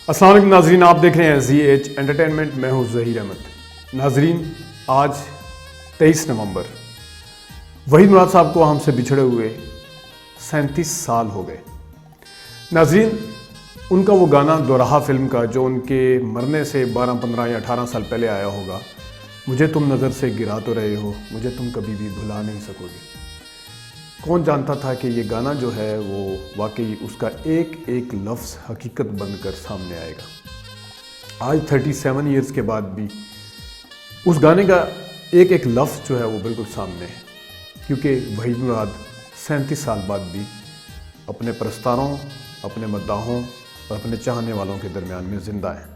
السلام علیکم ناظرین، آپ دیکھ رہے ہیں زی ایچ انٹرٹینمنٹ، میں ہوں ظہیر احمد۔ ناظرین، آج 23 نومبر وحید مراد صاحب کو ہم سے بچھڑے ہوئے 37 سال ہو گئے۔ ناظرین، ان کا وہ گانا دوراہا فلم کا جو ان کے مرنے سے 12 15 یا 18 سال پہلے آیا ہوگا، مجھے تم نظر سے گرا تو رہے ہو، مجھے تم کبھی بھی بھلا نہیں سکو گے۔ کون جانتا تھا کہ یہ گانا جو ہے وہ واقعی اس کا ایک ایک لفظ حقیقت بن کر سامنے آئے گا۔ آج 37 ایئرز کے بعد بھی اس گانے کا ایک ایک لفظ جو ہے وہ بالکل سامنے ہے، کیونکہ وحید مراد 37 سال بعد بھی اپنے پرستاروں، اپنے مداحوں اور اپنے چاہنے والوں کے درمیان میں زندہ ہیں۔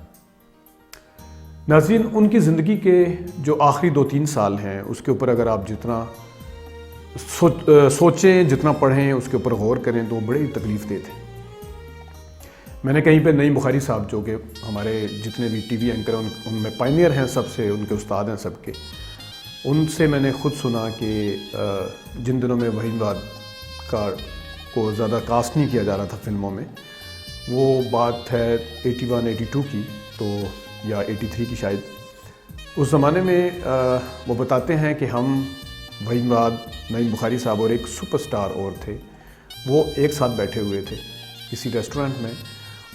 ناظرین، ان کی زندگی کے جو آخری 2-3 سال ہیں، اس کے اوپر اگر آپ جتنا سوچیں، جتنا پڑھیں، اس کے اوپر غور کریں تو وہ بڑے تکلیف دہ تھے۔ میں نے کہیں پہ نعیم بخاری صاحب، جو کہ ہمارے جتنے بھی ٹی وی اینکر ہیں ان میں پائنیئر ہیں، سب سے ان کے استاد ہیں سب کے، ان سے میں نے خود سنا کہ جن دنوں میں وحید مراد کو زیادہ کاسٹ نہیں کیا جا رہا تھا فلموں میں، وہ بات ہے 81-82 کی تو یا 83 کی شاید، اس زمانے میں وہ بتاتے ہیں کہ ہم وحید مراد، نعیم بخاری صاحب اور ایک سپر سٹار اور تھے، وہ ایک ساتھ بیٹھے ہوئے تھے کسی ریسٹورنٹ میں،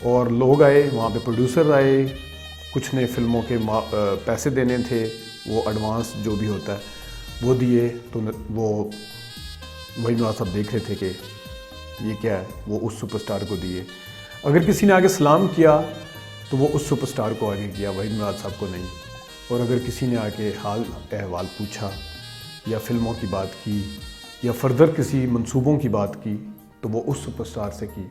اور لوگ آئے وہاں پہ، پروڈیوسر آئے، کچھ نے فلموں کے پیسے دینے تھے، وہ ایڈوانس جو بھی ہوتا ہے وہ دیے، تو وہ وحید مراد صاحب دیکھ رہے تھے کہ یہ کیا ہے، وہ اس سپر سٹار کو دیے۔ اگر کسی نے آگے سلام کیا تو وہ اس سپر سٹار کو آگے کیا، وحید مراد صاحب کو نہیں، اور اگر کسی نے آگے حال احوال پوچھا یا فلموں کی بات کی یا فردر کسی منصوبوں کی بات کی تو وہ اس سپر سٹار سے کی۔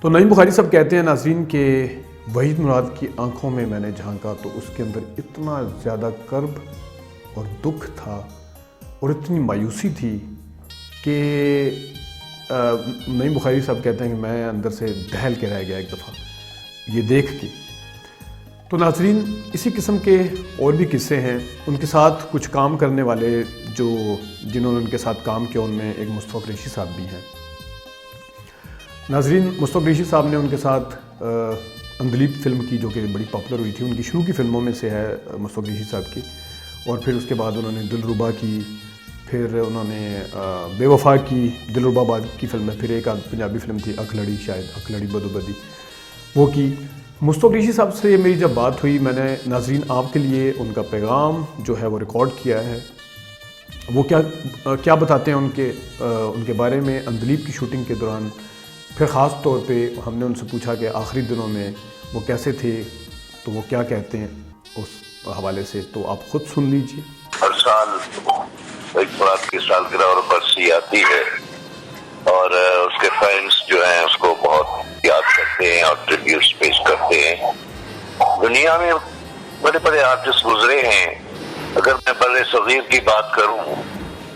تو نعیم بخاری صاحب کہتے ہیں ناظرین کہ وحید مراد کی آنکھوں میں نے جھانکا تو اس کے اندر اتنا زیادہ کرب اور دکھ تھا اور اتنی مایوسی تھی کہ نعیم بخاری صاحب کہتے ہیں کہ میں اندر سے دہل کے رہ گیا ایک دفعہ یہ دیکھ کے۔ تو ناظرین، اسی قسم کے اور بھی قصے ہیں۔ ان کے ساتھ کچھ کام کرنے والے جنہوں نے ان کے ساتھ کام کیا، ان میں ایک مصطفیٰ قریشی صاحب بھی ہیں۔ ناظرین، مصطفیٰ قریشی صاحب نے ان کے ساتھ اندلیب فلم کی، جو کہ بڑی پاپولر ہوئی تھی، ان کی شروع کی فلموں میں سے ہے مصطفیٰ قریشی صاحب کی، اور پھر اس کے بعد انہوں نے دلربا کی، پھر انہوں نے بے وفا کی، دلربا بعد کی فلم ہے، پھر ایک پنجابی فلم تھی اکھ لڑی، شاید اکھ لڑی بدو بدی، وہ کی۔ مصطفیٰ قریشی صاحب سے میری جب بات ہوئی، میں نے ناظرین آپ کے لیے ان کا پیغام جو ہے وہ ریکارڈ کیا ہے۔ وہ کیا بتاتے ہیں ان کے بارے میں اندلیب کی شوٹنگ کے دوران، پھر خاص طور پہ ہم نے ان سے پوچھا کہ آخری دنوں میں وہ کیسے تھے، تو وہ کیا کہتے ہیں اس حوالے سے، تو آپ خود سن لیجئے۔ ہر سال وحید مراد کی سالگرہ اور برسی آتی ہے اور اس کے فینس جو ہیں اس کو بہت یاد کرتے ہیں اور ٹریبیوٹس پیش کرتے ہیں۔ دنیا میں بڑے بڑے آرٹسٹ گزرے ہیں۔ اگر میں بر صغیر کی بات کروں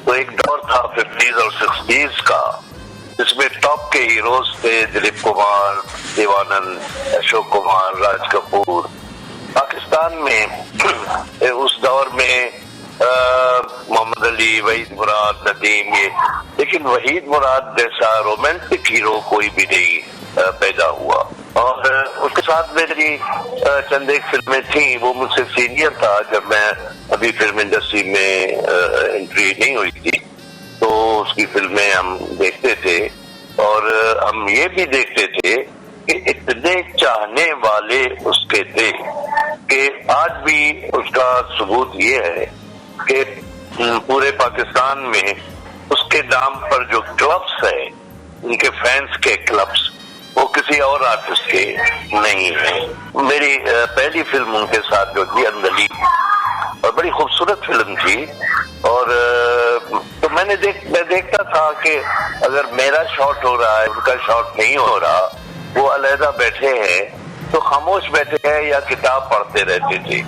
تو ایک دور تھا 50s اور 60s کا، جس میں ٹاپ کے ہیروز تھے دلیپ کمار، دیوانند، اشوک کمار، راج کپور۔ پاکستان میں اس دور میں محمد علی، وحید مراد، ندیم، لیکن وحید مراد جیسا رومانٹک ہیرو کوئی بھی نہیں پیدا ہوا۔ اور اس کے ساتھ میری چند ایک فلمیں تھیں، وہ مجھ سے سینئر تھا جب میں ابھی فلم انڈسٹری میں انٹری نہیں ہوئی تھی، تو اس کی فلمیں ہم دیکھتے تھے، اور ہم یہ بھی دیکھتے تھے کہ اتنے چاہنے والے اس کے تھے کہ آج بھی اس کا ثبوت یہ ہے کہ پورے پاکستان میں اس کے نام پر جو کلبس ہیں، ان کے فینس کے کلبس، وہ کسی اور آرٹسٹ کے نہیں ہیں۔ میری پہلی فلم ان کے ساتھ جو تھی اندلیب، اور بڑی خوبصورت فلم تھی، اور تو میں دیکھتا تھا کہ اگر میرا شاٹ ہو رہا ہے، ان کا شاٹ نہیں ہو رہا، وہ علیحدہ بیٹھے ہیں تو خاموش بیٹھے ہیں یا کتاب پڑھتے رہتے تھے،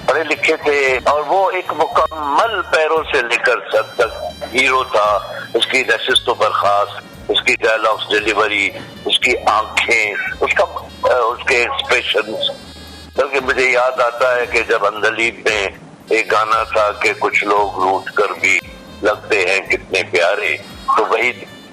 پڑھے لکھے تھے، اور وہ ایک مکمل پیروں سے لے کر سر تک ہیرو تھا۔ اس کی نشست و برخاست، اس کی ڈائلاگس ڈیلیوری، اس کی آنکھیں، اس کے ایکسپریشنز۔ بلکہ مجھے یاد آتا ہے کہ جب اندلیب میں ایک گانا تھا کہ کچھ لوگ روٹ کر بھی لگتے ہیں کتنے پیارے، تو وحید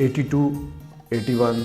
82, 81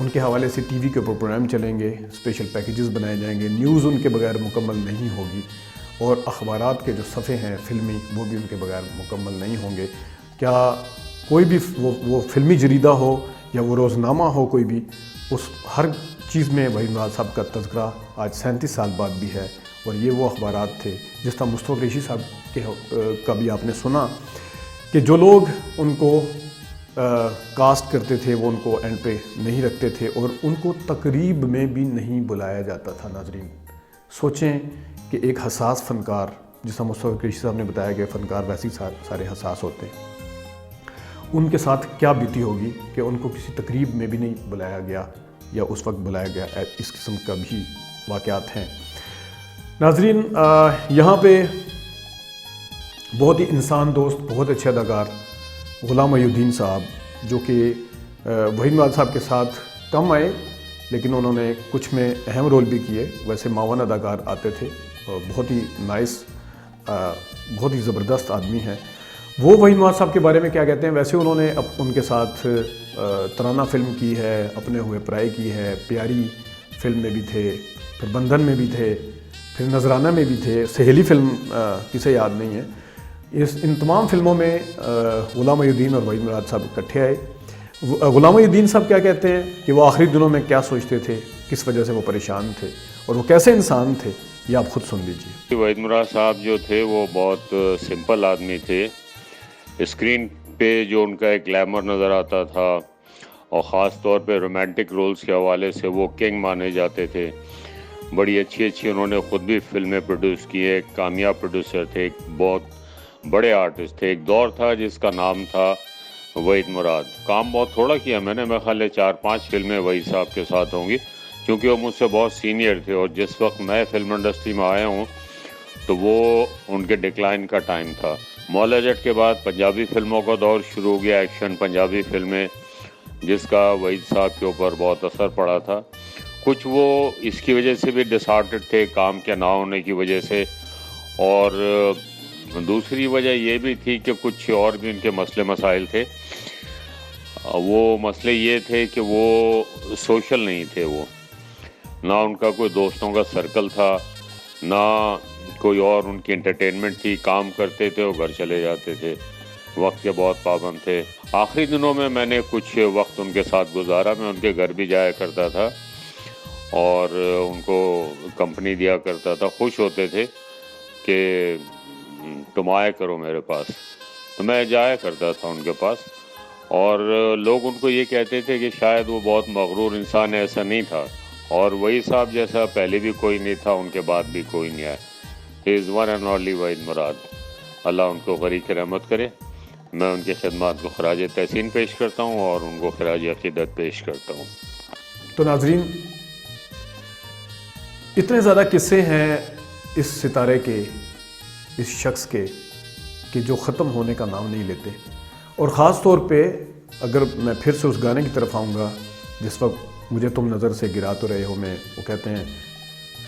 ان کے حوالے سے ٹی وی کے اوپر پروگرام چلیں گے، اسپیشل پیکیجز بنائے جائیں گے، نیوز ان کے بغیر مکمل نہیں ہوگی، اور اخبارات کے جو صفحے ہیں فلمی وہ بھی ان کے بغیر مکمل نہیں ہوں گے۔ کیا کوئی بھی وہ فلمی جریدہ ہو یا وہ روزنامہ ہو، کوئی بھی، اس ہر چیز میں وحید مراد صاحب کا تذکرہ آج 37 سال بعد بھی ہے۔ اور یہ وہ اخبارات تھے جس طرح مصطفیٰ قریشی صاحب کا بھی آپ نے سنا کہ جو لوگ ان کو کاسٹ کرتے تھے وہ ان کو اینڈ پہ نہیں رکھتے تھے، اور ان کو تقریب میں بھی نہیں بلایا جاتا تھا۔ ناظرین سوچیں کہ ایک حساس فنکار، جس طرح مصطفیٰ قریشی صاحب نے بتایا کہ فنکار ویسے ہی سارے حساس ہوتے ہیں، ان کے ساتھ کیا بیتی ہوگی کہ ان کو کسی تقریب میں بھی نہیں بلایا گیا یا اس وقت بلایا گیا۔ اس قسم کا بھی واقعات ہیں۔ ناظرین یہاں پہ بہت ہی انسان دوست، بہت اچھے اداکار غلام محی الدین صاحب، جو کہ وحید مراد صاحب کے ساتھ کم آئے لیکن انہوں نے کچھ میں اہم رول بھی کیے، ویسے معاون اداکار آتے تھے، بہت ہی نائس، بہت ہی زبردست آدمی ہیں وہ۔ وحید مراد صاحب کے بارے میں کیا کہتے ہیں، ویسے انہوں نے ان کے ساتھ ترانہ فلم کی ہے، اپنے ہوئے پرائے کی ہے، پیاری فلم میں بھی تھے، پھر بندھن میں بھی تھے، پھر نذرانہ میں بھی تھے، سہیلی فلم کسے یاد نہیں ہے۔ ان تمام فلموں میں غلام محی الدین اور وحید مراد صاحب اکٹھے آئے۔ غلام محی الدین صاحب کیا کہتے ہیں کہ وہ آخری دنوں میں کیا سوچتے تھے، کس وجہ سے وہ پریشان تھے، اور وہ کیسے انسان تھے، یہ آپ خود سن لیجیے۔ وحید مراد صاحب جو تھے وہ بہت سمپل آدمی تھے۔ اسکرین پہ جو ان کا ایک گلیمر نظر آتا تھا، اور خاص طور پہ رومانٹک رولز کے حوالے سے وہ کنگ مانے جاتے تھے۔ بڑی اچھی انہوں نے خود بھی فلمیں پروڈیوس کی ہے، ایک کامیاب پروڈیوسر تھے، ایک بہت بڑے آرٹسٹ تھے۔ ایک دور تھا جس کا نام تھا وحید مراد۔ کام بہت تھوڑا کیا میں نے، میرے خیال ہے 4-5 فلمیں وحید صاحب کے ساتھ ہوں گی، کیونکہ وہ مجھ سے بہت سینئر تھے، اور جس وقت میں فلم انڈسٹری میں آیا ہوں تو وہ ان کے ڈکلائن کا ٹائم تھا۔ مولا جٹ کے بعد پنجابی فلموں کا دور شروع ہو گیا، ایکشن پنجابی فلمیں، جس کا وحید صاحب کے اوپر بہت اثر پڑا تھا۔ کچھ وہ اس کی وجہ سے بھی ڈسہارٹڈ تھے، کام کے نہ ہونے کی وجہ سے، اور دوسری وجہ یہ بھی تھی کہ کچھ اور بھی ان کے مسئلے مسائل تھے۔ وہ مسئلے یہ تھے کہ وہ سوشل نہیں تھے، وہ نہ ان کا کوئی دوستوں کا سرکل تھا، نہ کوئی اور ان کی انٹرٹینمنٹ تھی۔ کام کرتے تھے اور گھر چلے جاتے تھے، وقت کے بہت پابند تھے۔ آخری دنوں میں میں نے کچھ وقت ان کے ساتھ گزارا، میں ان کے گھر بھی جایا کرتا تھا اور ان کو کمپنی دیا کرتا تھا۔ خوش ہوتے تھے کہ تم آیا کرو میرے پاس، تو میں جایا کرتا تھا ان کے پاس، اور لوگ ان کو یہ کہتے تھے کہ شاید وہ بہت مغرور انسان ہے۔ ایسا نہیں تھا، اور وہی صاحب جیسا پہلے بھی کوئی نہیں تھا، ان کے بعد بھی کوئی نہیں آیا۔ He is one and only Waheed Murad. Allah ان کو غریق رحمت کرے۔ میں ان کی خدمات کو خراج تحسین پیش کرتا ہوں اور ان کو خراج عقیدت پیش کرتا ہوں۔ تو ناظرین اتنے زیادہ قصے ہیں اس ستارے کے، اس شخص کے، کہ جو ختم ہونے کا نام نہیں لیتے۔ اور خاص طور پہ اگر میں پھر سے اس گانے کی طرف آؤں گا جس وقت مجھے تم نظر سے گرا تو رہے ہو میں، وہ کہتے ہیں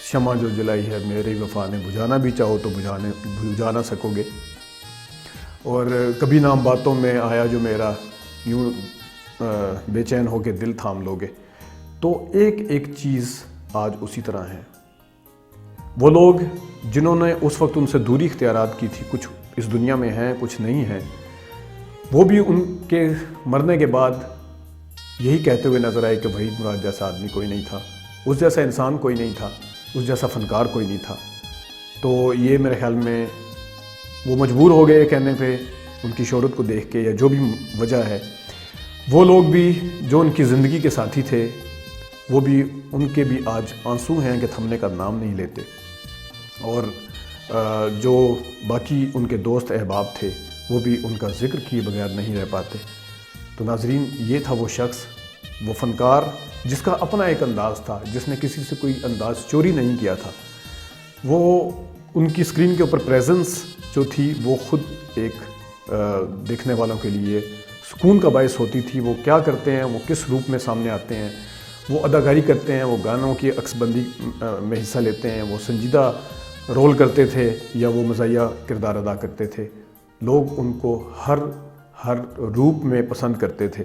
شمع جو جلائی ہے میری وفا نے، بجھانا بھی چاہو تو بجھا نہ سکو گے، اور کبھی نام باتوں میں آیا جو میرا، یوں بے چین ہو کے دل تھام لوگے۔ تو ایک ایک چیز آج اسی طرح ہے۔ وہ لوگ جنہوں نے اس وقت ان سے دوری اختیارات کی تھی، کچھ اس دنیا میں ہیں، کچھ نہیں ہیں، وہ بھی ان کے مرنے کے بعد یہی کہتے ہوئے نظر آئے کہ وحید مراد جیسا آدمی کوئی نہیں تھا، اس جیسا انسان کوئی نہیں تھا، اس جیسا فنکار کوئی نہیں تھا۔ تو یہ میرے خیال میں وہ مجبور ہو گئے کہنے پہ، ان کی شہرت کو دیکھ کے، یا جو بھی وجہ ہے۔ وہ لوگ بھی جو ان کی زندگی کے ساتھی تھے، وہ بھی، ان کے بھی آج آنسو ہیں کہ تھمنے کا نام نہیں لیتے، اور جو باقی ان کے دوست احباب تھے وہ بھی ان کا ذکر کیے بغیر نہیں رہ پاتے۔ تو ناظرین یہ تھا وہ شخص، وہ فنکار جس کا اپنا ایک انداز تھا، جس نے کسی سے کوئی انداز چوری نہیں کیا تھا۔ وہ ان کی اسکرین کے اوپر پریزنس جو تھی وہ خود ایک دیکھنے والوں کے لیے سکون کا باعث ہوتی تھی۔ وہ کیا کرتے ہیں، وہ کس روپ میں سامنے آتے ہیں، وہ اداکاری کرتے ہیں، وہ گانوں کی عکس بندی میں حصہ لیتے ہیں، وہ سنجیدہ رول کرتے تھے یا وہ مزاحیہ کردار ادا کرتے تھے، لوگ ان کو ہر روپ میں پسند کرتے تھے۔